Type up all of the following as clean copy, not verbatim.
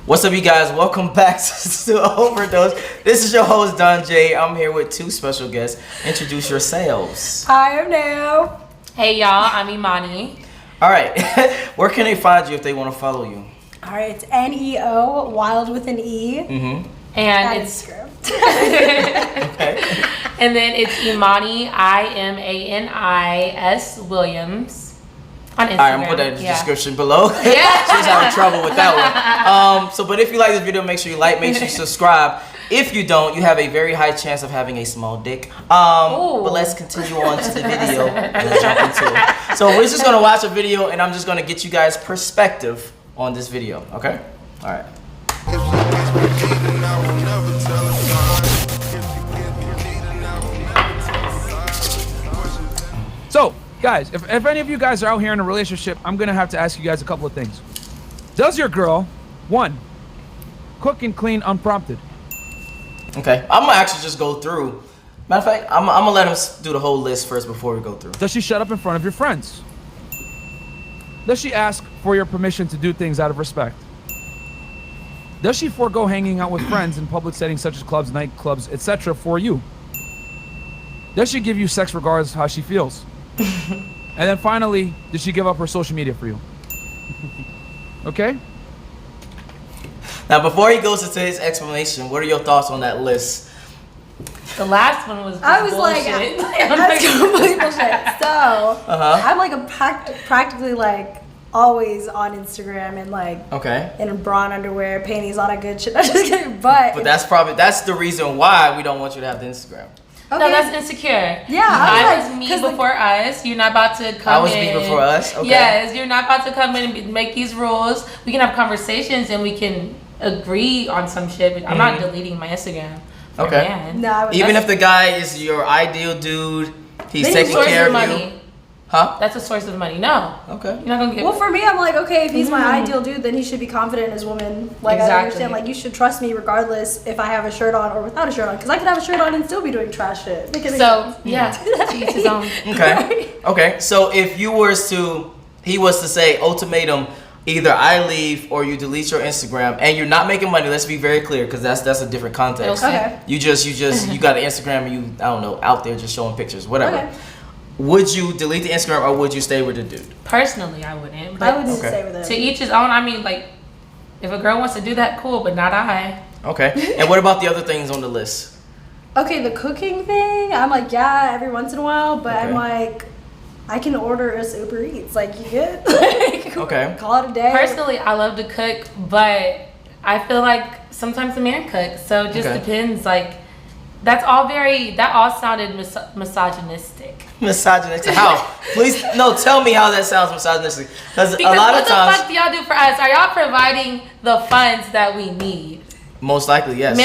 What's up, you guys? Welcome back to Overdose. This is your host, Jaye. I'm here with two special guests. Introduce yourselves. Hi, I'm Neo. Hey, y'all. I'm Imani. All right. Where can they find you if they want to follow you? All right, it's Neo, wild with an E. Mm-hmm. And it's Instagram. Okay. And then it's Imani, IMANIS Williams. On Instagram. All right, I'm going to put that in the description below. Yeah. She's having trouble with that one. But if you like this video, make sure you like, make sure you subscribe. If you don't, you have a very high chance of having a small dick. But let's continue on to the video and jump into it. So we're just going to watch a video, and I'm just going to get you guys' perspective on this video, okay? All right. So, guys, if any of you guys are out here in a relationship, I'm gonna have to ask you guys a couple of things. Does your girl, one, cook and clean unprompted? Okay, I'm gonna actually just go through. Matter of fact, I'm gonna let him do the whole list first before we go through. Does she shut up in front of your friends? Does she ask for your permission to do things out of respect? Does she forego hanging out with friends in public settings such as clubs, nightclubs, etc. for you? Does she give you sex regardless of how she feels? And then finally, did she give up her social media for you? Okay? Now, before he goes into his explanation, what are your thoughts on that list? The last one was just I was bullshit. that's complete bullshit. So, I'm like practically like always on Instagram and like in bra and underwear, panties, all that good shit. I'm just kidding, but that's the reason why we don't want you to have the Instagram. Okay. No, that's insecure. Yeah, I was me before us. You're not about to come in. I was me before us? Okay. Yes, you're not about to come in and make these rules. We can have conversations and we can agree on some shit. I'm not deleting my Instagram. Okay. No, even if the guy is your ideal dude, he's taking care of money. You. Huh? That's a source of money. No. Okay. You're not gonna get. Well, for me, I'm like, okay, if he's my ideal dude, then he should be confident in his woman. Like, I understand, like, you should trust me regardless if I have a shirt on or without a shirt on. Because I could have a shirt on and still be doing trash shit. To each his own. Okay. Okay. So if he was to say ultimatum, either I leave or you delete your Instagram, and you're not making money. Let's be very clear, because that's a different context. Okay. You got an Instagram and you out there just showing pictures, whatever. Okay. Would you delete the Instagram or would you stay with the dude? Personally, I wouldn't. But I wouldn't stay with him. To each his own. I mean, like, if a girl wants to do that, cool, but not I. Okay. And what about the other things on the list? Okay, the cooking thing, I'm like, yeah, every once in a while, but I'm like, I can order us Uber Eats. Like, you get? Okay. Call it a day. Personally, I love to cook, but I feel like sometimes the man cooks, so it just depends. Like, that all sounded misogynistic. Misogynistic? How? Please, no, tell me how that sounds misogynistic. Because a lot what of times. What the fuck do y'all do for us? Are y'all providing the funds that we need? Most likely, yes.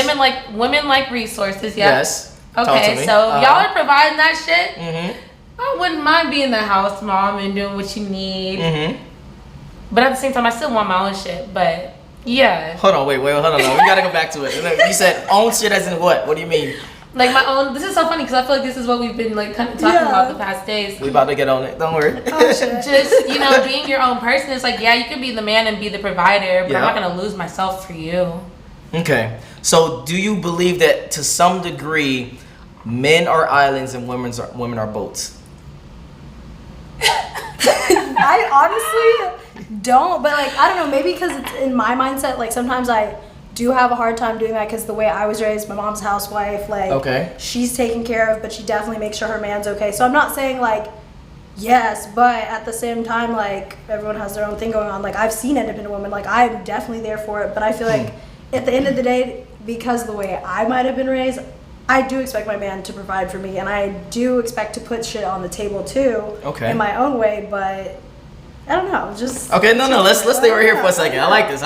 Women like resources, yeah? Yes. Okay, so y'all are providing that shit? Mm-hmm. I wouldn't mind being the house mom and doing what you need. Mm-hmm. But at the same time, I still want my own shit, but yeah. Hold on, wait, hold on. We gotta go back to it. You said own shit as in what? What do you mean? Like my own. This is so funny because I feel like this is what we've been like kind of talking about the past days. We about to get on it. Don't worry. Oh, shit. Just being your own person. It's like, yeah, you can be the man and be the provider, but I'm not gonna lose myself for you. Okay. So do you believe that to some degree, men are islands and women are boats? I honestly don't, but like, I don't know, maybe because it's in my mindset, like sometimes I do have a hard time doing that because the way I was raised, my mom's a housewife, like she's taken care of, but she definitely makes sure her man's okay. So I'm not saying like yes, but at the same time, like everyone has their own thing going on. Like I've seen independent women, like I'm definitely there for it, but I feel like at the end of the day, because of the way I might have been raised, I do expect my man to provide for me, and I do expect to put shit on the table too in my own way, but I don't know, just let's stay right here for a second. I like this.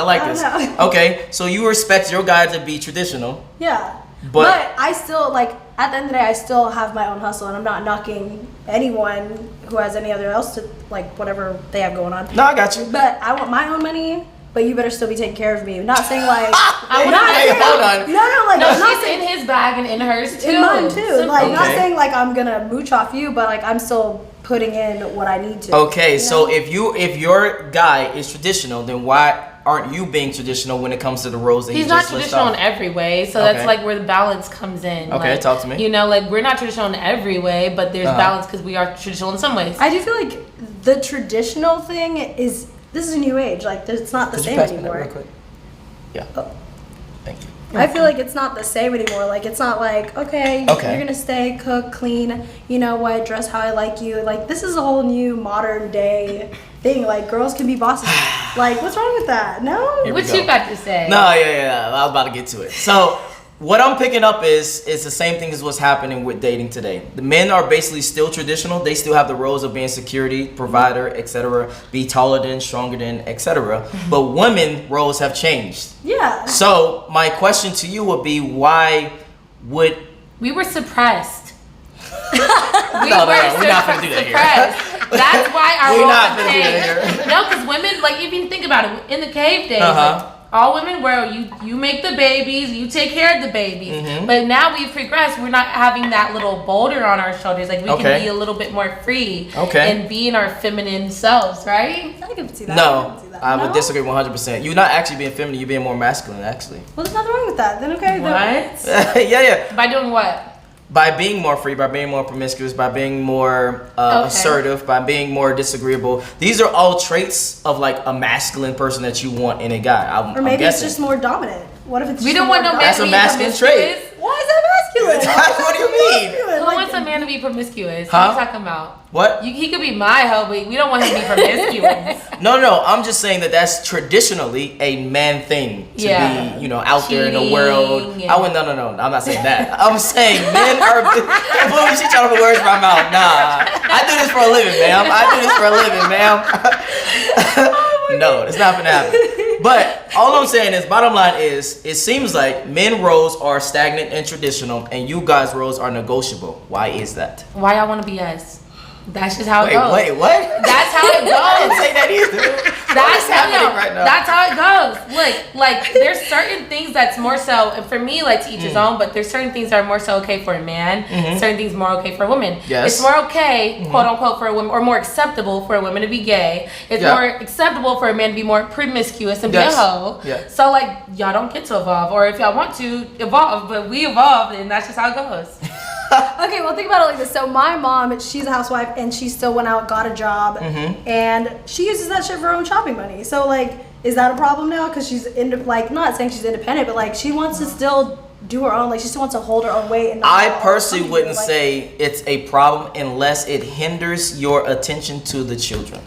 Okay, so you expect your guy to be traditional. Yeah. But I still, like, at the end of the day, I still have my own hustle, and I'm not knocking anyone who has any other else to, like, whatever they have going on. No, I got you. But I want my own money, but you better still be taking care of me. Not saying, like... hold on. No, she's in his bag and in hers, too. In mine, too. Like, not saying, like, I'm gonna mooch off you, but, like, I'm still putting in what I need to. Okay, so if your guy is traditional, then why aren't you being traditional when it comes to the roles that he's not traditional in every way, so that's like where the balance comes in. Okay, like, talk to me. You know, like we're not traditional in every way, but there's balance because we are traditional in some ways. I do feel like the traditional thing is a new age. Like it's not the same anymore. Real quick? Yeah. Oh. Thank you. I feel like it's not the same anymore. Like it's not like okay, you're gonna stay, cook, clean. You know what? Dress how I like you. Like this is a whole new modern day thing. Like girls can be bosses. Like what's wrong with that? No. What you got to say? No, yeah. I was about to get to it. So what I'm picking up is the same thing as what's happening with dating today. The men are basically still traditional. They still have the roles of being security, provider, etc. Be taller than, stronger than, etc. But women roles have changed. Yeah. So my question to you would be, why would we were suppressed? We're not gonna do that here. That's why our we're roles not have gonna changed. do that here. No, because women, like if you think about it, in the cave days, like, all women were you make the babies, you take care of the babies. But now we've progressed. We're not having that little boulder on our shoulders. Like we can be a little bit more free and be in our feminine selves, right? I can see that. No, I would disagree 100%. You're not actually being feminine. You're being more masculine, actually. Well, there's nothing wrong with that. Then okay. What? Yeah. By doing what? By being more free, by being more promiscuous, by being more assertive, by being more disagreeable. These are all traits of like a masculine person that you want in a guy. Or maybe it's just more dominant. What if it's we don't want no man that's to a be masculine trait. Why is that masculine? What do you mean? Who wants a man to be promiscuous? What are you talking about? What? He could be my hoe, but we don't want him to be promiscuous. No. I'm just saying that's traditionally a man thing to be, you know, out there in the world. No. I'm not saying that. I'm saying men are. Boom, she trying to put words in my mouth. Nah, I do this for a living, ma'am. No, it's not gonna happen. But all I'm saying is, bottom line is, it seems like men roles are stagnant and traditional, and you guys roles are negotiable. Why is that? Why y'all want to be us? That's just how it goes. Wait, what? That's how it goes. I didn't say that either. That's happening right now. That's how it goes. Look, like there's certain things that's more so, and for me, like to each his own. But there's certain things that are more so okay for a man. Certain things more okay for a woman. Yes. It's more okay, quote unquote, for a woman, or more acceptable for a woman to be gay. It's more acceptable for a man to be more promiscuous and be a hoe. Yeah. So like y'all don't get to evolve, or if y'all want to evolve, but we evolved, and that's just how it goes. Okay, well think about it like this. So my mom, she's a housewife and she still went out, got a job, and she uses that shit for her own shopping money. So like, is that a problem now? Because she's not saying she's independent, but like she wants to still do her own, like she still wants to hold her own weight. And I personally wouldn't say it's a problem unless it hinders your attention to the children.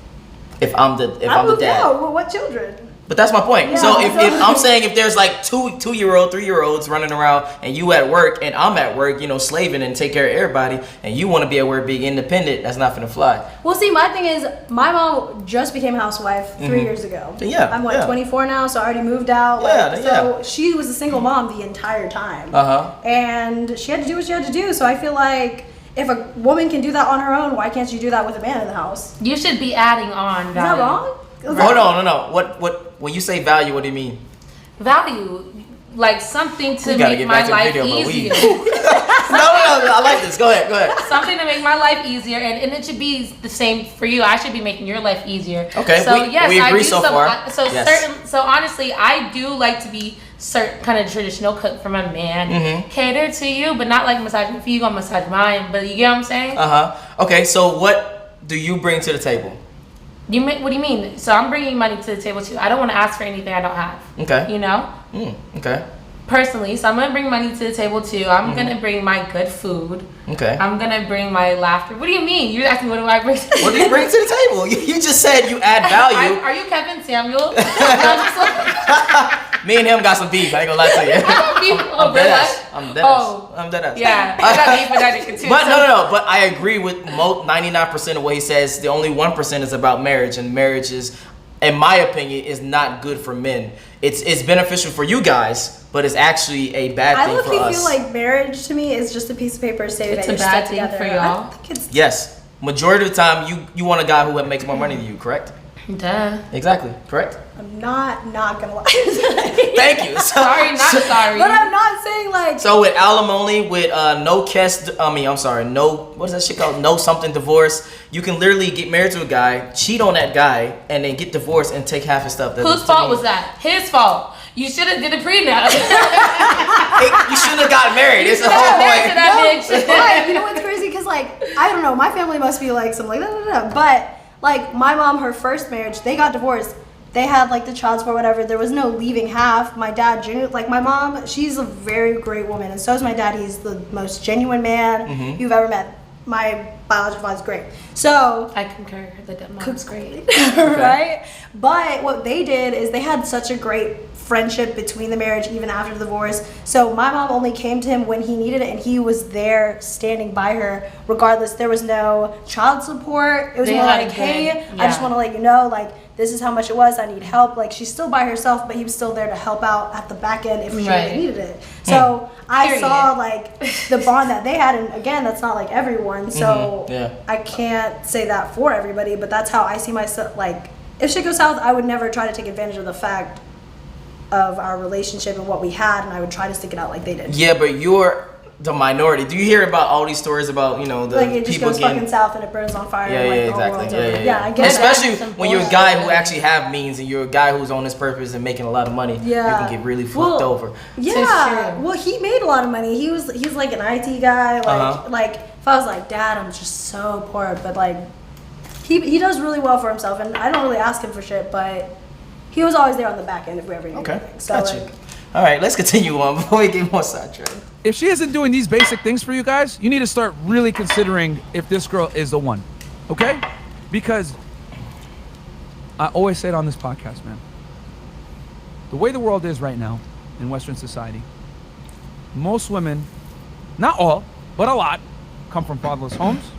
If I'm the dad. Well, what children? But that's my point. Yeah, so if I'm saying if there's like 2-year-old, 3-year-olds running around and you at work and I'm at work, you know, slaving and take care of everybody, and you want to be at work being independent, that's not gonna fly. Well, see, my thing is, my mom just became a housewife 3 years ago. Yeah. I'm 24 now, so I already moved out. So she was a single mom the entire time. And she had to do what she had to do. So I feel like if a woman can do that on her own, why can't she do that with a man in the house? You should be adding on value. Is that wrong? Hold on, no. What when you say value, what do you mean? Value, like something to make my life easier. No, I like this. Go ahead. Something to make my life easier, and it should be the same for you. I should be making your life easier. Okay, so yes, we agree I do so far. So honestly, I do like to be certain kind of traditional cook for my man. Cater to you, but not like massaging for you, gonna massage mine. But you get what I'm saying? Okay, so what do you bring to the table? What do you mean? So I'm bringing money to the table too. I don't want to ask for anything I don't have. Okay. You know? Okay. Personally, so I'm gonna bring money to the table too. I'm gonna bring my good food. Okay. I'm gonna bring my laughter. What do you mean? You're asking what do I bring? What do you bring to the table? You just said you add value. Are you Kevin Samuel? Me and him got some beef. I ain't gonna lie to you. I'm dead ass. I'm dead ass. Yeah, I got beef with that nigga too. But no. But I agree with 99% of what he says. The only 1% is about marriage, and marriage is, in my opinion, is not good for men. It's beneficial for you guys, but it's actually a bad thing for us. I feel like marriage to me is just a piece of paper stating that you're still together. It's a bad thing for y'all. I think it's yes. Majority of the time, you want a guy who makes more money than you, correct? Duh. Exactly. Correct. I'm not gonna lie. Thank you. Sorry. But I'm not saying like. So with alimony, with no what's that shit called? No something divorce. You can literally get married to a guy, cheat on that guy, and then get divorced and take half his stuff. Whose fault was that? His fault. You should have did a prenup. You shouldn't have got married. It's the whole point. But you know what's crazy? Because like I don't know, my family must be like something like but like my mom, her first marriage, they got divorced. They had like the child support, whatever. There was no leaving half. My dad, like my mom, she's a very great woman, and so is my dad. He's the most genuine man you've ever met. My biological father's great. So I concur. The mom's great, right? But what they did is they had such a great friendship between the marriage, even after the divorce. So my mom only came to him when he needed it, and he was there standing by her regardless. There was no child support. It was more like, hey, I just want to let you know, like, this is how much it was. I need help. Like, she's still by herself, but he was still there to help out at the back end if she really needed it. So I saw like the bond that they had, and again, that's not like everyone. So I can't say that for everybody, but that's how I see myself. Like, if shit goes south, I would never try to take advantage of the fact of our relationship and what we had, and I would try to stick it out like they did. Yeah, but you're the minority. Do you hear about all these stories about, you know, the like it just people goes fucking south and it burns on fire? Yeah, and, like, exactly. Yeah, I guess. Especially when you're a guy who actually have means and you're a guy who's on this purpose and making a lot of money. Yeah, you can get really fucked over. Yeah, well, he made a lot of money. He's like an IT guy. Like if I was like, Dad, I'm just so poor, but like he does really well for himself, and I don't really ask him for shit, but he was always there on the back end if we ever needed anything. So gotcha. All right, let's continue on before we get more sidetracked. If she isn't doing these basic things for you guys, you need to start really considering if this girl is the one, okay? Because I always say it on this podcast, man. The way the world is right now in Western society, most women, not all, but a lot, come from fatherless homes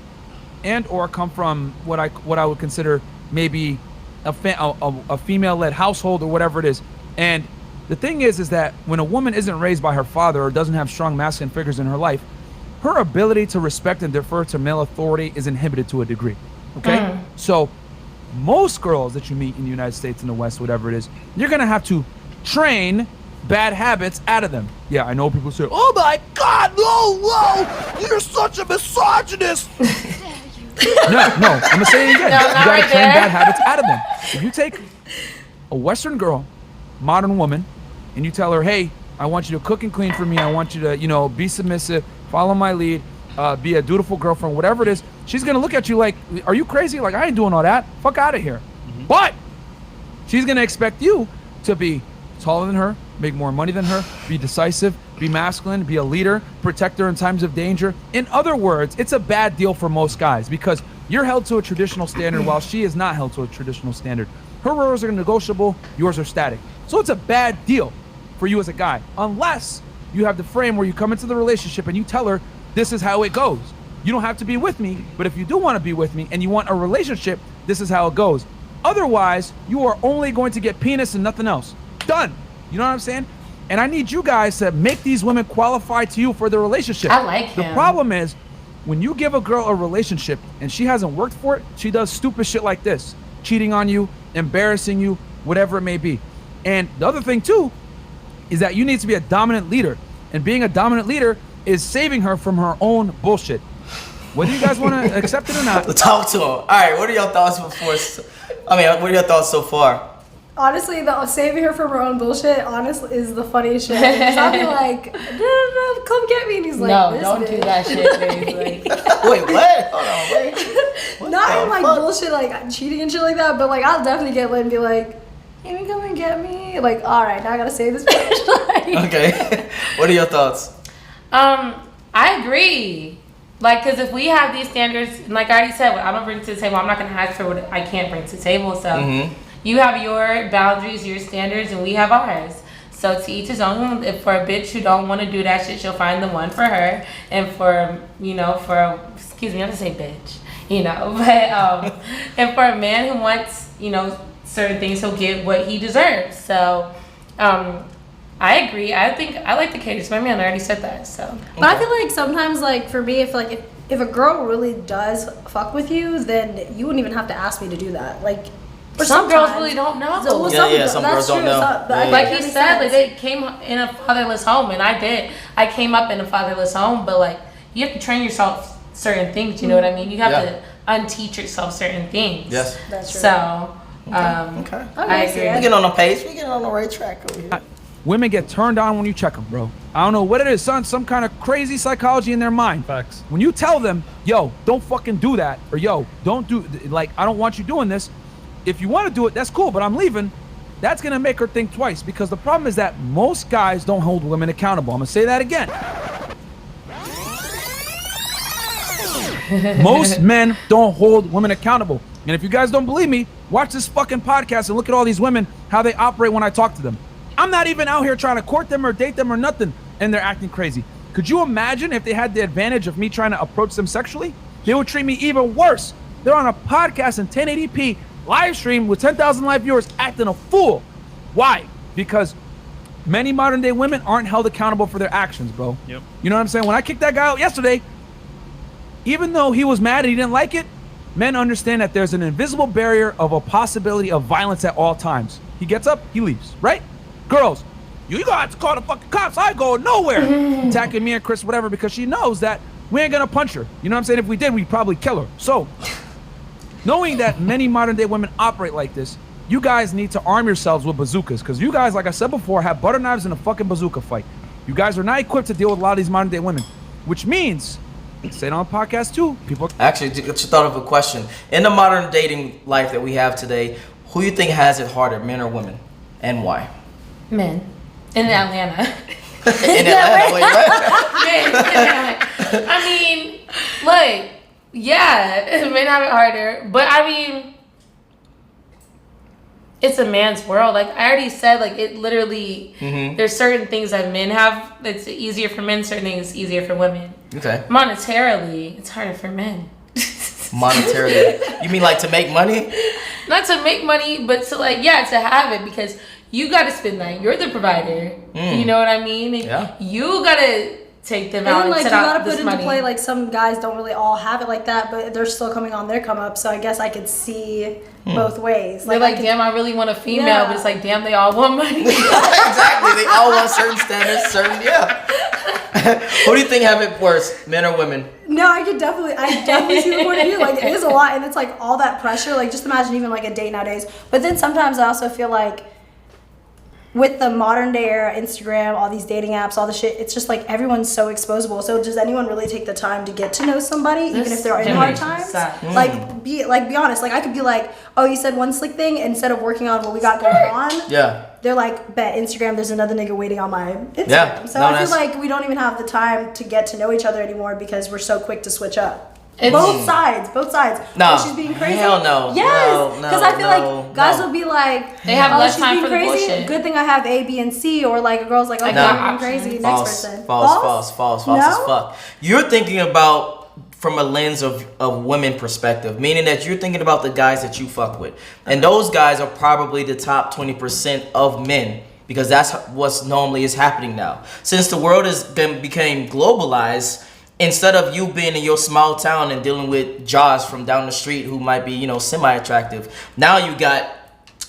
and or come from what I would consider maybe a female-led household or whatever it is. And the thing is that when a woman isn't raised by her father or doesn't have strong masculine figures in her life, her ability to respect and defer to male authority is inhibited to a degree, okay? So most girls that you meet in the United States, in the West, whatever it is, you're gonna have to train bad habits out of them. Yeah, I know people say, oh my God, no, you're such a misogynist. No, I'm gonna say it again. You gotta train bad habits out of them. If you take a Western girl, modern woman, and you tell her, hey, I want you to cook and clean for me, I want you to, you know, be submissive, follow my lead, be a dutiful girlfriend, whatever it is, she's gonna look at you like, are you crazy? Like, I ain't doing all that. Fuck out of here. But she's gonna expect you to be taller than her, make more money than her, be decisive, be masculine, be a leader, protect her in times of danger. In other words, it's a bad deal for most guys because you're held to a traditional standard while she is not held to a traditional standard. Her rules are negotiable, yours are static. So it's a bad deal for you as a guy, unless you have the frame where you come into the relationship and you tell her, this is how it goes. You don't have to be with me, but if you do want to be with me and you want a relationship, this is how it goes. Otherwise, you are only going to get penis and nothing else. Done. You know what I'm saying? And I need you guys to make these women qualify to you for the relationship. I like him. The problem is, when you give a girl a relationship and she hasn't worked for it, she does stupid shit like this. Cheating on you, embarrassing you, whatever it may be. And the other thing too, is that you need to be a dominant leader. And being a dominant leader is saving her from her own bullshit. Whether you guys want to accept it or not. Talk to him. All right, what are your thoughts what are your thoughts so far? Honestly, the saving her from her own bullshit, honestly, is the funniest shit. Because I'll be like, no, come get me. And he's like, no, don't do that shit, baby. Wait, what? Hold on, wait. Not in like bullshit, like cheating and shit like that, but like I'll definitely get lit and be like, can you come and get me? Like, all right, now I gotta save this bitch. Okay. What are your thoughts? I agree. Like, because if we have these standards, and like I already said, what I don't bring to the table, I'm not going to ask for what I can't bring to the table. So you have your boundaries, your standards, and we have ours. So to each his own. If for a bitch who don't want to do that shit, she'll find the one for her. And for, excuse me, I'm going to say bitch, but, and for a man who wants, certain things, he'll get what he deserves. So, I agree. I think I like the cadence. My man already said that. So, but I feel like sometimes, like for me, if a girl really does fuck with you, then you wouldn't even have to ask me to do that. Like, Or some girls really don't know. So, some girls don't know. Like he said, like they came in a fatherless home, and I did. I came up in a fatherless home, but like you have to train yourself certain things. You know what I mean? You have to unteach yourself certain things. Yes, that's true. So, okay. I agree. We get on the page. We get on the right track over here. Women get turned on when you check them, bro. I don't know what it is, son. Some kind of crazy psychology in their mind. Facts. When you tell them, yo, don't fucking do that, or yo, don't do, like, I don't want you doing this. If you want to do it, that's cool, but I'm leaving. That's gonna make her think twice, because the problem is that most guys don't hold women accountable. I'm gonna say that again. Most men don't hold women accountable. And if you guys don't believe me, watch this fucking podcast and look at all these women, how they operate when I talk to them. I'm not even out here trying to court them or date them or nothing, and they're acting crazy. Could you imagine if they had the advantage of me trying to approach them sexually? They would treat me even worse. They're on a podcast in 1080p, live stream with 10,000 live viewers acting a fool. Why? Because many modern day women aren't held accountable for their actions, bro. Yep. You know what I'm saying? When I kicked that guy out yesterday, even though he was mad and he didn't like it, men understand that there's an invisible barrier of a possibility of violence at all times. He gets up, he leaves, right? Girls, you gonna have to call the fucking cops. I ain't going nowhere. Attacking me and Chris, whatever, because she knows that we ain't gonna punch her. You know what I'm saying? If we did, we'd probably kill her. So, knowing that many modern day women operate like this, you guys need to arm yourselves with bazookas, because you guys, like I said before, have butter knives in a fucking bazooka fight. You guys are not equipped to deal with a lot of these modern day women, which means, say it on the podcast too, people. Actually, just thought of a question. In the modern dating life that we have today, who you think has it harder, men or women, and why? Men. In Atlanta. In Atlanta, wait, what? Men. I mean, like, yeah, men have it harder, but I mean, it's a man's world. Like I already said, like it literally, there's certain things that men have that's easier for men, certain things easier for women. Okay. Monetarily, it's harder for men. Monetarily? You mean like to make money? Not to make money, but to like, to have it, because you got to spend that. You're the provider. You know what I mean? Yeah. You got to take them and out then, like, and set you out gotta this put into money. play, like, some guys don't really all have it like that, but they're still coming on their come up, so I guess I could see both ways. They're like, damn, I really want a female, but it's like, damn, they all want money. Exactly. They all want certain standards, Who do you think have it worse, men or women? No, I definitely see the point of view. Like, it is a lot, and it's like all that pressure. Like, just imagine even like a date nowadays. But then sometimes I also feel like with the modern day era, Instagram, all these dating apps, all the shit, it's just like everyone's so exposable. So does anyone really take the time to get to know somebody, even if they're in hard times? Like, be honest. Like, I could be like, oh, you said one slick thing, instead of working on what we got going on. Yeah. They're like, bet Instagram, there's another nigga waiting on my Instagram. Yeah. So I feel like we don't even have the time to get to know each other anymore because we're so quick to switch up. Both sides. No. Oh, she's being crazy. Hell no. Yes. Because I feel like guys will be like, they have less time for crazy. the bullshit. Good thing I have A, B, and C. Or like a girl's like, okay, I'm crazy. Next person. False as fuck. You're thinking about from a lens of women perspective, meaning that you're thinking about the guys that you fuck with. And those guys are probably the top 20% of men, because that's what's normally is happening now. Since the world became globalized, instead of you being in your small town and dealing with Jaws from down the street who might be, semi-attractive, now you got,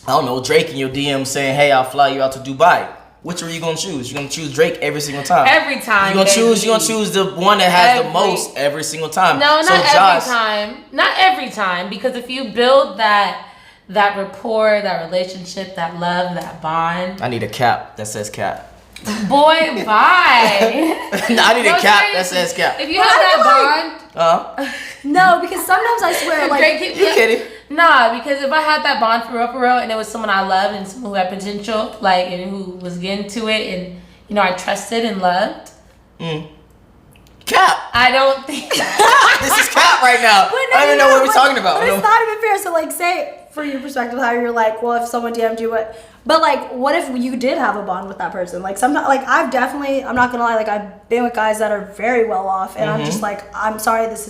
I don't know, Drake in your DM saying, hey, I'll fly you out to Dubai. Which are you gonna choose? You're gonna choose Drake every single time. Every time. You're gonna choose the one that has the most every single time. No, not every time. Not every time, because if you build that rapport, that relationship, that love, that bond. I need a cap that says cap. Boy, bye. I need a cap that says cap. If you have that bond. No, because sometimes I swear, like, you kidding? Nah, because if I had that bond for real, and it was someone I loved and someone who had potential, like, and who was getting to it, and I trusted and loved. Cap. I don't think this is cap right now. I don't even know what we're talking about. But it's not even fair. So, like, say for your perspective, how you're like, well, if someone DM'd you, but like, what if you did have a bond with that person? Like, sometimes, like, I'm not gonna lie, like, I've been with guys that are very well off, and I'm just like, I'm sorry, this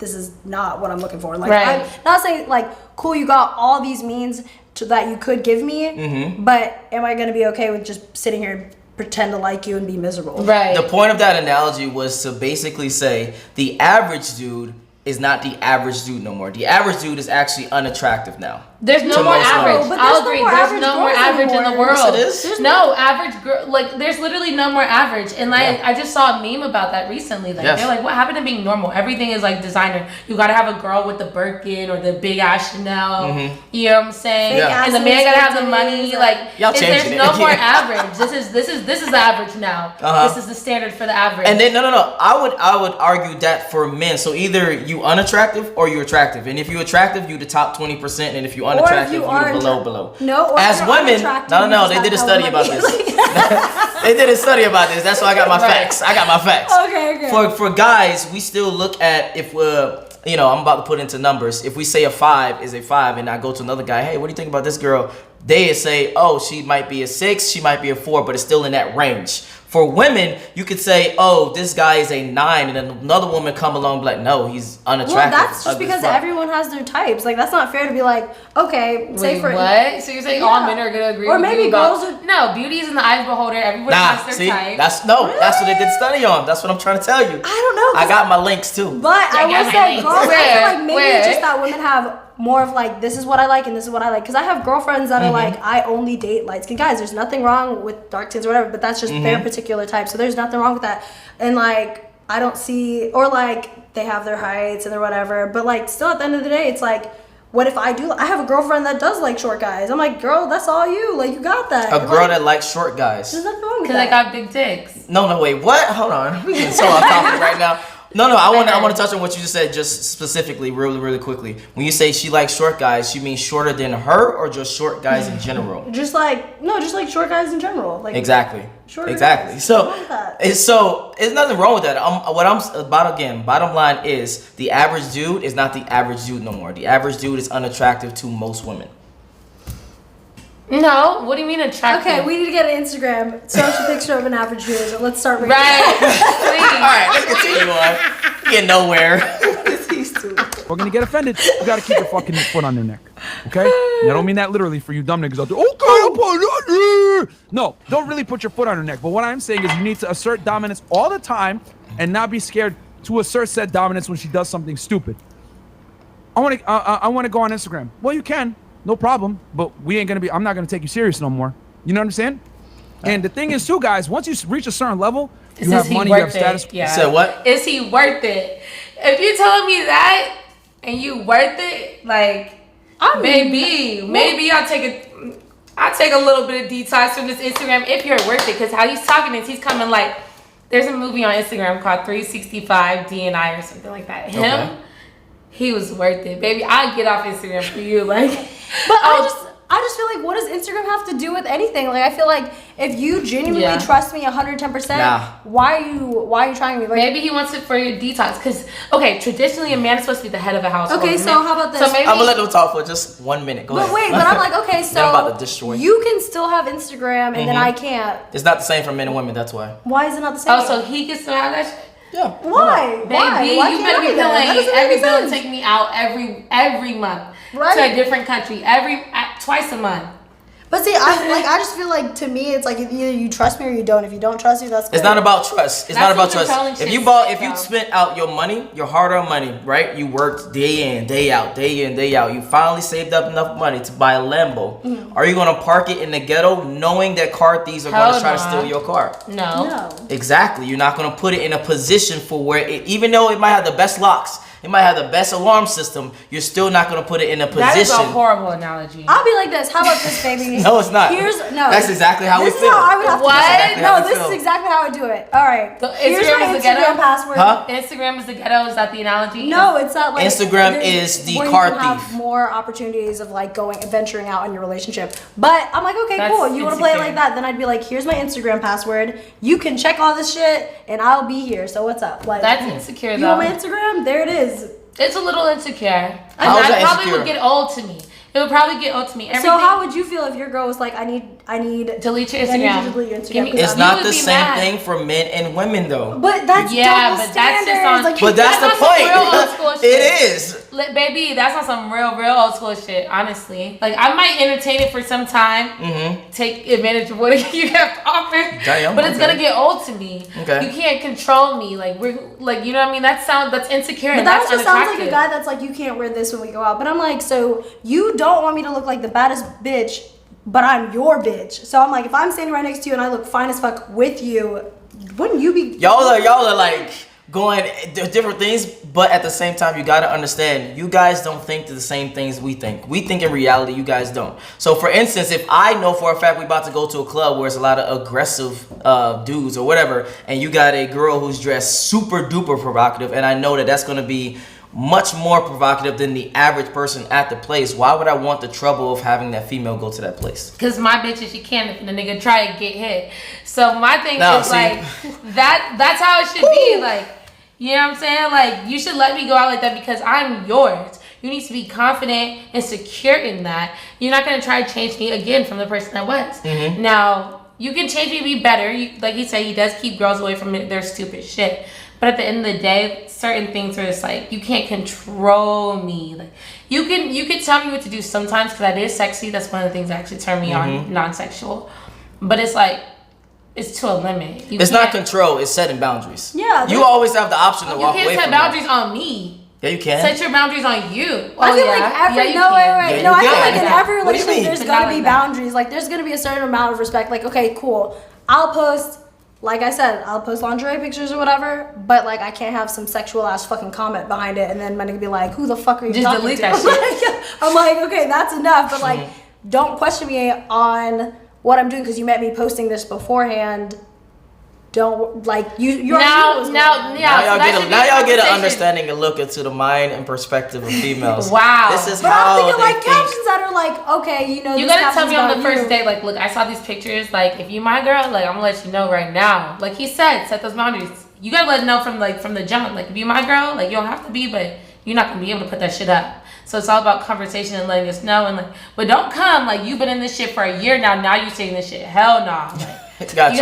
is not what I'm looking for. Like, I'm not saying, like, cool, you got all these means that you could give me, but am I gonna be okay with just sitting here and pretend to like you and be miserable? Right. The point of that analogy was to basically say the average dude is not the average dude no more. The average dude is actually unattractive now. There's no more average. I'll agree. There's no more average in the world. Yes, it is. No average girl. Like, there's literally no more average. And like, I just saw a meme about that recently. Like, they're like, what happened to being normal? Everything is like designer. You gotta have a girl with the Birkin or the big ass Chanel. You know what I'm saying? And the man gotta have the money. Like, there's no more average. This is the average now. This is the standard for the average. And then no. I would argue that for men. So either you unattractive or you're attractive. And if you're attractive, you the top 20%. And if you're unattractive, you're below. No. As women, no. They did a study about this. They did a study about this. That's why I got my facts. Okay. For guys, we still look at if I'm about to put into numbers. If we say a 5 is a 5, and I go to another guy, hey, what do you think about this girl? They say, oh, she might be a 6, she might be a 4, but it's still in that range. For women, you could say, oh, this guy is a 9, and then another woman come along and be like, no, he's unattractive. Well, that's just because everyone has their types. Like, that's not fair to be like, okay, say for what? So you're saying all men are gonna agree with you? Or maybe girls are... No, beauty is in the eye of the beholder. Everybody has their type. That's what they did study on. That's what I'm trying to tell you. I don't know. I got my links too. But I will say, girls, I feel like maybe it's just that women have more of like, this is what I like and this is what I like. Because I have girlfriends that are like, I only date light skin guys. There's nothing wrong with dark skins or whatever, but that's just their particular type. So there's nothing wrong with that. And like, I don't see, or like, they have their heights and their whatever. But like, still at the end of the day, it's like, what if I have a girlfriend that does like short guys? I'm like, girl, that's all you. Like, you got that. A girl that likes short guys. There's nothing wrong with that. Because I got big dicks. No, wait, what? Hold on. We getting so off topic right now. No, I want to touch on what you just said, just specifically, really quickly. When you say she likes short guys, she means shorter than her, or just short guys in general? Just like short guys in general. Like exactly. Guys. So there's nothing wrong with that. Bottom line is the average dude is not the average dude no more. The average dude is unattractive to most women. No, what do you mean attractive? Okay, we need to get an Instagram. Search a picture of an average dude. Let's start right All right, let's continue on. Get nowhere. We're gonna get offended. You gotta keep your fucking foot on their neck, okay? And I don't mean that literally for you dumb niggas out there. Okay, I'll put it on there. No, don't really put your foot on their neck. But what I'm saying is you need to assert dominance all the time and not be scared to assert said dominance when she does something stupid. I want to go on Instagram. Well, you can. No problem, but I'm not gonna take you serious no more. You know what I'm saying? And the thing is too, guys, once you reach a certain level, you have money, you have status. Yeah. So what? Is he worth it? If you telling me that and you worth it, like maybe I'll take a little bit of detox from this Instagram if you're worth it. Because how he's talking is he's coming like, there's a movie on Instagram called 365 DNI or something like that. He was worth it, baby. I'd get off Instagram for you, like. But I just feel like, what does Instagram have to do with anything? Like, I feel like if you genuinely trust me 110%, why are you trying to be like? Maybe he wants it for your detox, because traditionally a man is supposed to be the head of a household. Okay, so how about this? So maybe, I'm gonna let them talk for just 1 minute. Go ahead. But I'm like, okay, so I'm about to destroy you can still have Instagram and then I can't. It's not the same for men and women. That's why. Why is it not the same? Oh, so he can still have that shit? Yeah. Why? Baby, why you better be paying every bill and take me out every month to a different country twice a month. But see, I just feel like, to me, it's like either you trust me or you don't. If you don't trust me, that's good. It's not about trust. It's not about trust. If you spent out your money, your hard-earned money, right? You worked day in, day out. You finally saved up enough money to buy a Lambo. Are you gonna park it in the ghetto, knowing that car thieves are gonna try to steal your car? No. Exactly. You're not gonna put it in a position for where even though it might have the best locks, it might have the best alarm system, you're still not going to put it in a position. That is a horrible analogy. I'll be like this. How about this, baby? No, it's not. That's exactly how we feel. This is how I would have to do it. This is exactly how I do it. All right. So here's my Instagram password. Huh? Instagram is the ghetto? Is that the analogy? No, it's not like... Instagram is the car thief. Where you can have more opportunities of like venturing out in your relationship. But I'm like, okay, cool. You want to play it like that? Then I'd be like, here's my Instagram password. You can check all this shit and I'll be here. So what's up? Like, that's insecure though. You want my Instagram? There it is. It's a little insecure. How is that probably insecure? Would get old to me. It would probably get old to me. So how would you feel if your girl was like, I need delete your Instagram? I need to delete your Instagram. It's not the same thing for men and women though. But that's double but standards. that's just on. But that's the point. It is. baby, that's on some real old school shit, honestly. Like, I might entertain it for some time, take advantage of what you have to offer, but it's gonna get old to me. Okay. You can't control me. Like, we're, like, you know what I mean? That's insecure, but and that that's just sounds like a guy that's like, you can't wear this when we go out. But I'm like, so you don't want me to look like the baddest bitch, but I'm your bitch. So I'm like, if I'm standing right next to you and I look fine as fuck with you, wouldn't you be? Y'all are like going different things, but at the same time, you gotta understand, you guys don't think the same things we think. We think in reality, you guys don't. So for instance, if I know for a fact we about to go to a club where there's a lot of aggressive dudes or whatever, and you got a girl who's dressed super duper provocative, and I know that that's gonna be much more provocative than the average person at the place, why would I want the trouble of having that female go to that place? Because my bitch, if she can, if the nigga try and get hit. So my thing is like, that's how it should be. Like, you know what I'm saying? Like, you should let me go out like that because I'm yours. You need to be confident and secure in that. You're not going to try to change me again from the person I was. Now, you can change me to be better. Like he said, he does keep girls away from their stupid shit. But at the end of the day, certain things are just like, you can't control me. Like, you can tell me what to do sometimes because that is sexy. That's one of the things that actually turn me on, non-sexual. But it's like, it's to a limit. It's not control, it's setting boundaries. Yeah. You always have the option to walk away from You can't set boundaries on me. Yeah, you can. Set your boundaries on you. I feel like every I feel like in every relationship there's gotta be boundaries. Like, there's gonna be a certain amount of respect. Like, okay, cool. I'll post, like I said, I'll post lingerie pictures or whatever, but like I can't have some sexual ass fucking comment behind it, and then my nigga be like, "Who the fuck are you talking delete to?" that shit. I'm like, okay, that's enough. But like, don't question me on what I'm doing because you met me posting this beforehand. Don't like you. Now y'all get an understanding and look into the mind and perspective of females. Wow. This is but how I'm thinking like captions that are like, okay, you know, you gotta tell me on the first date, like, look, I saw these pictures. Like, if you my girl, like, I'm gonna let you know right now. Like he said, set those boundaries. You gotta let it know from the jump. Like, if you my girl, like, you don't have to be, but you're not gonna be able to put that shit up. So it's all about conversation and letting us know. And like, but don't come like you've been in this shit for a year now. Now you saying this shit. Hell no. Like, got you.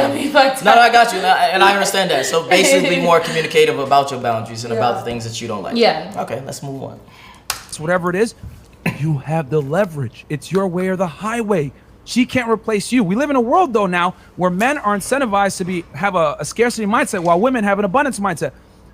No, I got you, and I understand that. So basically, more communicative about your boundaries and about the things that you don't like. Yeah. Okay, let's move on. So whatever it is, you have the leverage. It's your way or the highway. She can't replace you. We live in a world though now where men are incentivized to have a scarcity mindset while women have an abundance mindset.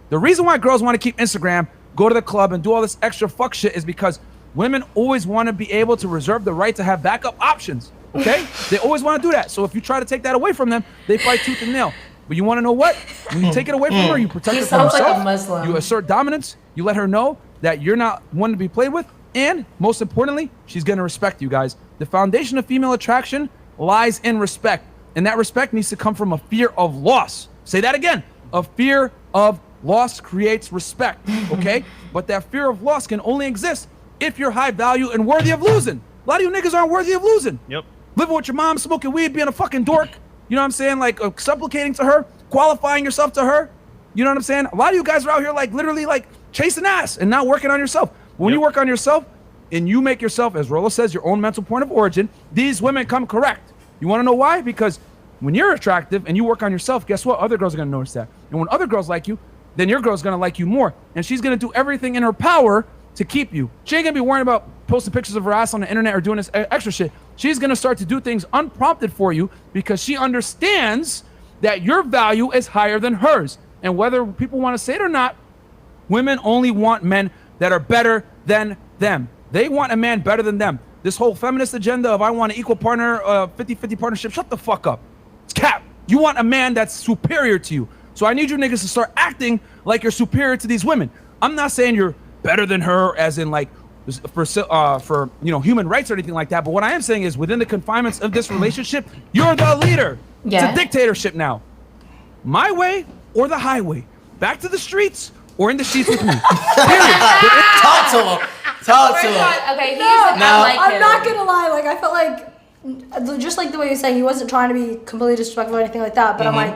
The reason why girls want to keep Instagram, go to the club, and do all this extra fuck shit is because women always want to be able to reserve the right to have backup options. Okay? They always want to do that. So if you try to take that away from them, they fight tooth and nail. But you want to know what? When you take it away from her, you protect her from herself. Like a Muslim. You assert dominance. You let her know that you're not one to be played with. And most importantly, she's going to respect you guys. The foundation of female attraction lies in respect. And that respect needs to come from a fear of loss. Say that again. A fear of loss creates respect. Okay? But that fear of loss can only exist if you're high value and worthy of losing. A lot of you niggas aren't worthy of losing. Yep. Living with your mom, smoking weed, being a fucking dork. You know what I'm saying? Like supplicating to her, qualifying yourself to her. You know what I'm saying? A lot of you guys are out here like literally like chasing ass and not working on yourself. But when you work on yourself and you make yourself, as Rollo says, your own mental point of origin, these women come correct. You want to know why? Because when you're attractive and you work on yourself, guess what? Other girls are going to notice that. And when other girls like you, then your girl's going to like you more. And she's going to do everything in her power to keep you. She ain't going to be worrying about posting pictures of her ass on the internet or doing this extra shit. She's going to start to do things unprompted for you because she understands that your value is higher than hers. And whether people want to say it or not, women only want men that are better than them. They want a man better than them. This whole feminist agenda of I want an equal partner, 50-50 partnership, shut the fuck up. It's cap. You want a man that's superior to you. So I need you niggas to start acting like you're superior to these women. I'm not saying you're better than her as in like for you know human rights or anything like that, but what I am saying is within the confinements of this relationship, you're the leader. Yeah. It's a dictatorship now. My way or the highway. Back to the streets or in the sheets with me. Talk to him. Talk to him. Okay, I'm not gonna lie. Like I felt like just like the way you said, he wasn't trying to be completely disrespectful or anything like that. But I'm like,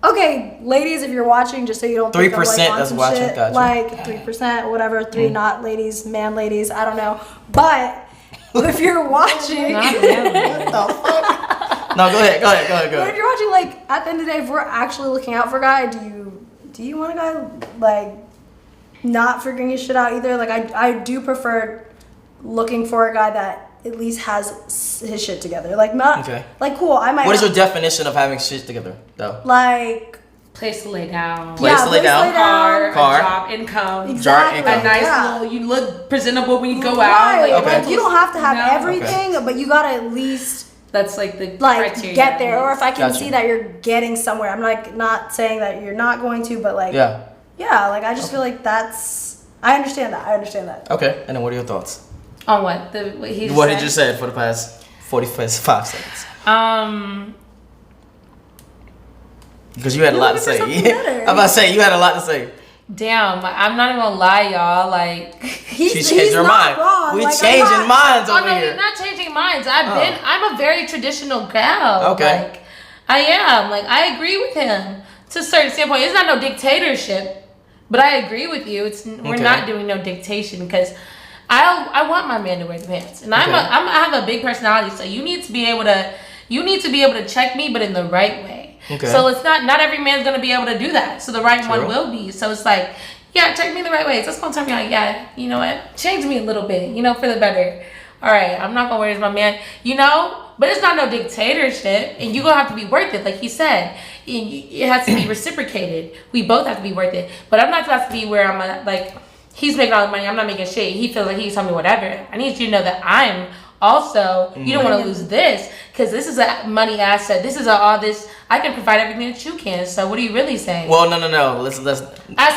okay, ladies, if you're watching, just so you don't think 3% I'm like on that's some watching, shit, gotcha. like 3%, whatever, 3 not ladies, man ladies, I don't know. But if you're watching, what the fuck? No, go ahead. But if you're watching, like at the end of the day, if we're actually looking out for a guy, do you want a guy like not figuring his shit out either. Like I do prefer looking for a guy that at least has his shit together. Like not like cool. I might. What is your definition of having shit together though? Like place to lay down. Place to lay down. Car. Job income. Exactly. A nice little. You look presentable when you go right. out. Like you don't have to have everything, but you gotta at least. That's like the criteria. Get there, or if I can see that you're getting somewhere. I'm like not saying that you're not going to, but like like I just feel like that's. I understand that. Okay, and then what are your thoughts on what he just said for the past 45 seconds? Because you had a lot to say. I'm about to say you had a lot to say. Damn, I'm not even gonna lie, y'all. Like she changed her mind. Wrong. We like, changing minds over here. You're not changing minds. I'm a very traditional gal. Okay. Like, I am. Like I agree with him to a certain standpoint. It's not no dictatorship, but I agree with you. We're not doing no dictation because I want my man to wear the pants, and I have a big personality, so you need to be able to check me, but in the right way. Okay. So it's not every man's gonna be able to do that. So the right one will be. So it's like, check me the right way. So it's gonna tell me like, you know what? Change me a little bit, for the better. All right, I'm not gonna wear as my man, but it's not no dictatorship, and you're gonna have to be worth it, like he said. It has to be reciprocated. We both have to be worth it. But I'm not supposed to be where I'm like, he's making all the money, I'm not making shit. He feels like he can tell me whatever. I need you to know that I'm also, you don't want to lose this because this is a money asset. This is all this. I can provide everything that you can. So what are you really saying? Well, no. Let's. As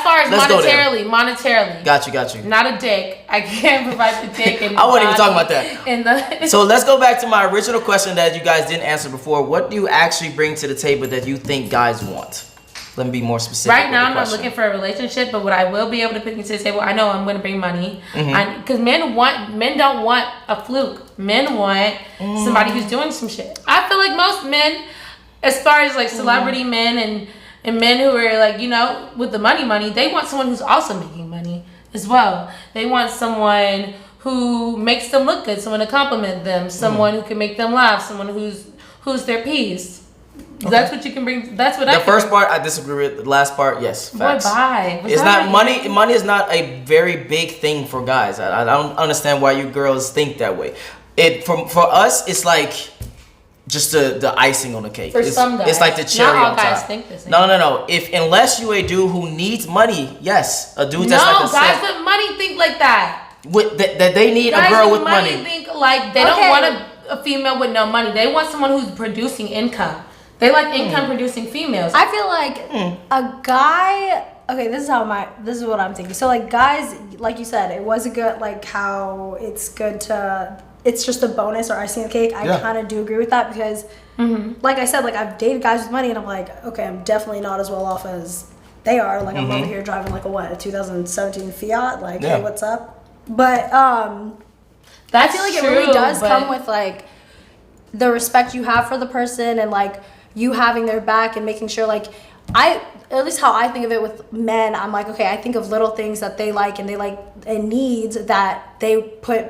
far as monetarily. Got you. Not a dick. I can't provide the dick. I wasn't even talking about that. So let's go back to my original question that you guys didn't answer before. What do you actually bring to the table that you think guys want? Let me be more specific. Right now, I'm not looking for a relationship, but what I will be able to put into the table, I know I'm going to bring money. Because men don't want a fluke. Men want somebody who's doing some shit. I feel like most men, as far as like celebrity men and men who are like, with the money, they want someone who's also making money as well. They want someone who makes them look good, someone to compliment them, someone who can make them laugh, someone who's their peace. Okay. That's what you can bring. That's what the first part I disagree with. The last part, yes, facts. Bye. It's not money. Money is not a very big thing for guys. I don't understand why you girls think that way. For us, it's like just the icing on the cake. Some guys, it's like the cherry not all on guys top. think this. No. Unless you a dude who needs money, yes, a dude that's like a guys with money think like that. That they need a girl with money. Guys with money think like they don't want a female with no money. They want someone who's producing income. They like income producing females. I feel like a guy. Okay, this is what I'm thinking. So like guys, like you said, it was a good like how it's good to. It's just a bonus or icing on the cake. I kind of do agree with that because, like I said, like I've dated guys with money and I'm like, okay, I'm definitely not as well off as they are. Like I'm over here driving like a 2017 Fiat. Like, hey, what's up? But I feel like it really does come with like the respect you have for the person and like you having their back and making sure like at least how I think of it with men, I'm like, okay, I think of little things that they like and needs that they put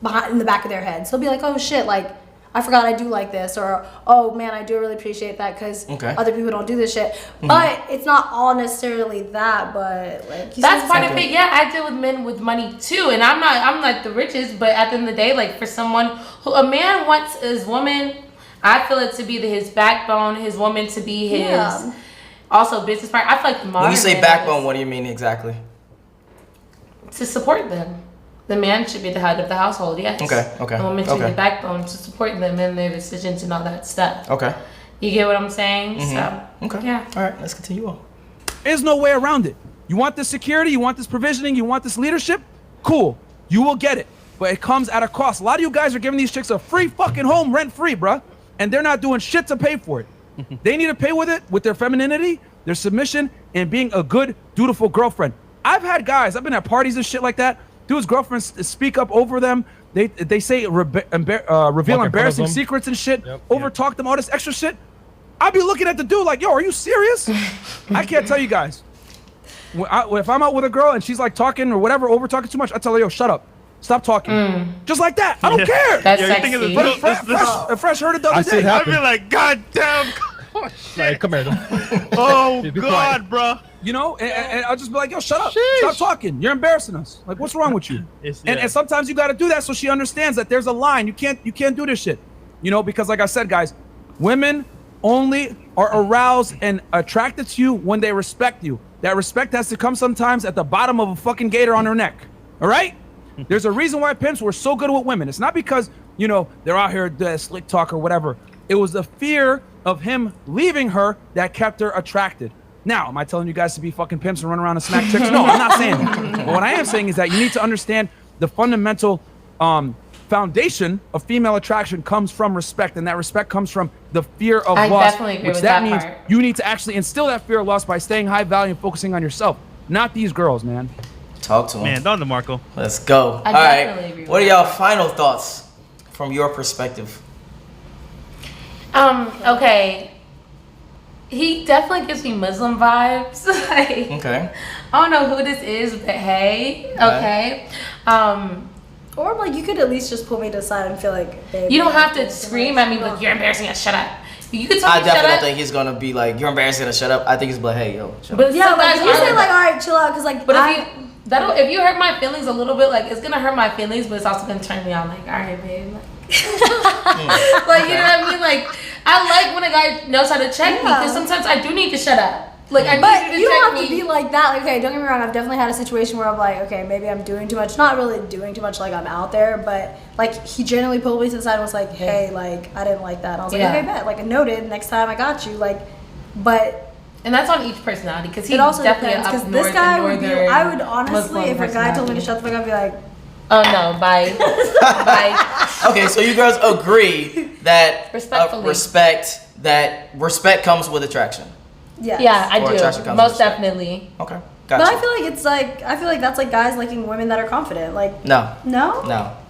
behind in the back of their heads. They'll be like, oh shit, like I forgot I do like this, or oh man, I do really appreciate that because other people don't do this shit. But it's not all necessarily that, but like that's part of it. Yeah, I deal with men with money too, and I'm like the richest, but at the end of the day, like for someone who a man wants his woman, I feel it to be his backbone, his woman to be his also business partner. I feel like the modern when you say backbone, what do you mean exactly? To support them. The man should be the head of the household, yes. Okay. The woman should be the backbone to support them in their decisions and all that stuff. Okay. You get what I'm saying? So, okay. Yeah. All right, let's continue on. There's no way around it. You want this security, you want this provisioning, you want this leadership? Cool. You will get it. But it comes at a cost. A lot of you guys are giving these chicks a free fucking home, rent-free, bruh. And they're not doing shit to pay for it. They need to pay with it, with their femininity, their submission, and being a good, dutiful girlfriend. I've had guys, I've been at parties and shit like that. Dude's girlfriends speak up over them. They say reveal embarrassing secrets and shit. Overtalk them, all this extra shit. I'd be looking at the dude like, yo, are you serious? I can't tell you guys. If I'm out with a girl and she's like talking or whatever, over talking too much, I tell her, yo, shut up. Stop talking. Just like that. I don't care. That's sexy. Fresh heard it the other day. I'd be like, God damn. Like, come here. Oh Be God, quiet. bro. You know, and I'll just be like, yo, shut up. Sheesh. Stop talking. You're embarrassing us. Like, what's wrong with you? And sometimes you got to do that so she understands that there's a line. You can't do this shit. You know, because like I said, guys, women only are aroused and attracted to you when they respect you. That respect has to come sometimes at the bottom of a fucking gator on her neck. All right? There's a reason why pimps were so good with women. It's not because, you know, they're out here slick talk or whatever. It was the fear of him leaving her that kept her attracted. Now, am I telling you guys to be fucking pimps and run around and smack chicks? No, I'm not saying that. But what I am saying is that you need to understand the fundamental foundation of female attraction comes from respect, and that respect comes from the fear of loss. Definitely agree which with that that means part. you need to actually instill that fear of loss by staying high value and focusing on yourself, not these girls, man. Talk to him. Man, don't DeMarco. Let's go. I All definitely right. agree with What are that. y'all final thoughts from your perspective? Okay. He definitely gives me Muslim vibes. Like, Okay. I don't know who this is, but hey, okay. Or like you could at least just pull me to the side and feel like, babe, You don't have to like, scream at me like you're embarrassing us. Shut up. You can tell I me shut definitely don't up. think he's gonna be like, you're embarrassing to shut up. I think he's like, hey, yo, shut up. But Yeah, some like guys if you are say like, all right, chill out, cause like, But if you hurt my feelings a little bit, like it's gonna hurt my feelings, but it's also gonna turn me on. Like, all right, babe. Like, you know what I mean? Like, I like when a guy knows how to check me, because sometimes I do need to shut up. Like, I But need you to don't check have to me. be like that. Like, okay, don't get me wrong. I've definitely had a situation where I'm like, okay, maybe I'm doing too much. Not really doing too much, like I'm out there, but like he generally pulled me to the side and was like, hey, like I didn't like that. And I was like, Yeah. okay, bet. Like, noted. Next time I got you. Like, but And that's on each personality, because he it also definitely depends. up Because this guy would be. northern I would honestly, Muslim if a guy told me to personality. shut the fuck up, I'd be like, Oh no, bye. Bye. Okay, so you girls agree that Respectfully. respect comes with attraction. yes. Yeah, I Or attraction do. comes Most with respect. definitely. Okay, But gotcha. I feel like it's like that's like guys liking women that are confident. Like, No, no.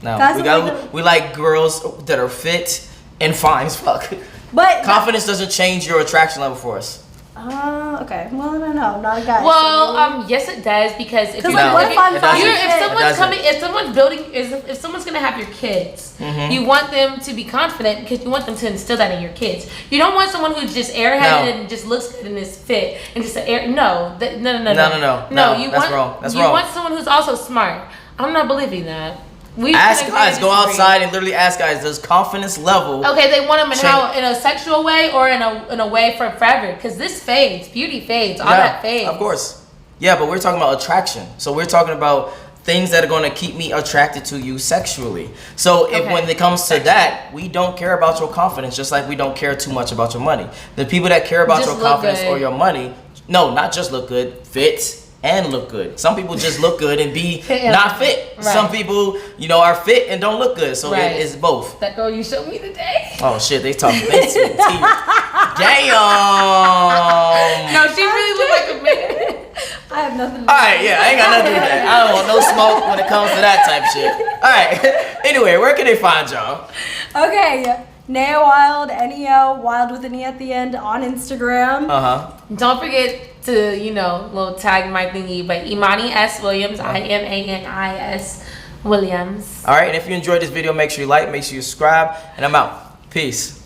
Guys We don't like we like girls that are fit and fine as fuck. But Confidence doesn't change your attraction level for us. okay. Well, I don't know. I'm not a guy. Well, so maybe- yes, it does, because if Because you're like, what if I'm it doesn't. fine? if It someone's doesn't. coming, if someone's building, if someone's gonna have your kids, you want them to be confident because you want them to instill that in your kids. You don't want someone who's just airheaded No. and just looks good and is fit and just no, No, You that's want wrong. That's you wrong. want someone who's also smart. I'm not believing that. We Ask can guys, agree go to disagree. outside and literally ask guys, does confidence level? Okay, they want them in Change. how, in a sexual way or in a way for forever, because this fades, beauty fades, all that fades. Of course. Yeah, but we're talking about attraction. So we're talking about things that are going to keep me attracted to you sexually. So if Okay. when it comes to that, we don't care about your confidence, just like we don't care too much about your money. The people that care about Just your look confidence good. or your money, no, not just look good, fit and look good. Some people just look good and be Fit and not look fit. good. Some Right. people, are fit and don't look good. So Right. it is both. That girl you showed me today. Oh shit, they talking face to the teeth. Damn. No, she really looked like a man. I have nothing. All right, yeah, I ain't got nothing to do with that. I don't want no smoke when it comes to that type shit. All right. Anyway, where can they find y'all? Okay, Nea Wild, Neo Wild with an E at the end on Instagram. Don't forget to, little tag my thingy, but Imani S. Williams, IMANIS Williams. All right, and if you enjoyed this video, make sure you like, make sure you subscribe, and I'm out. Peace.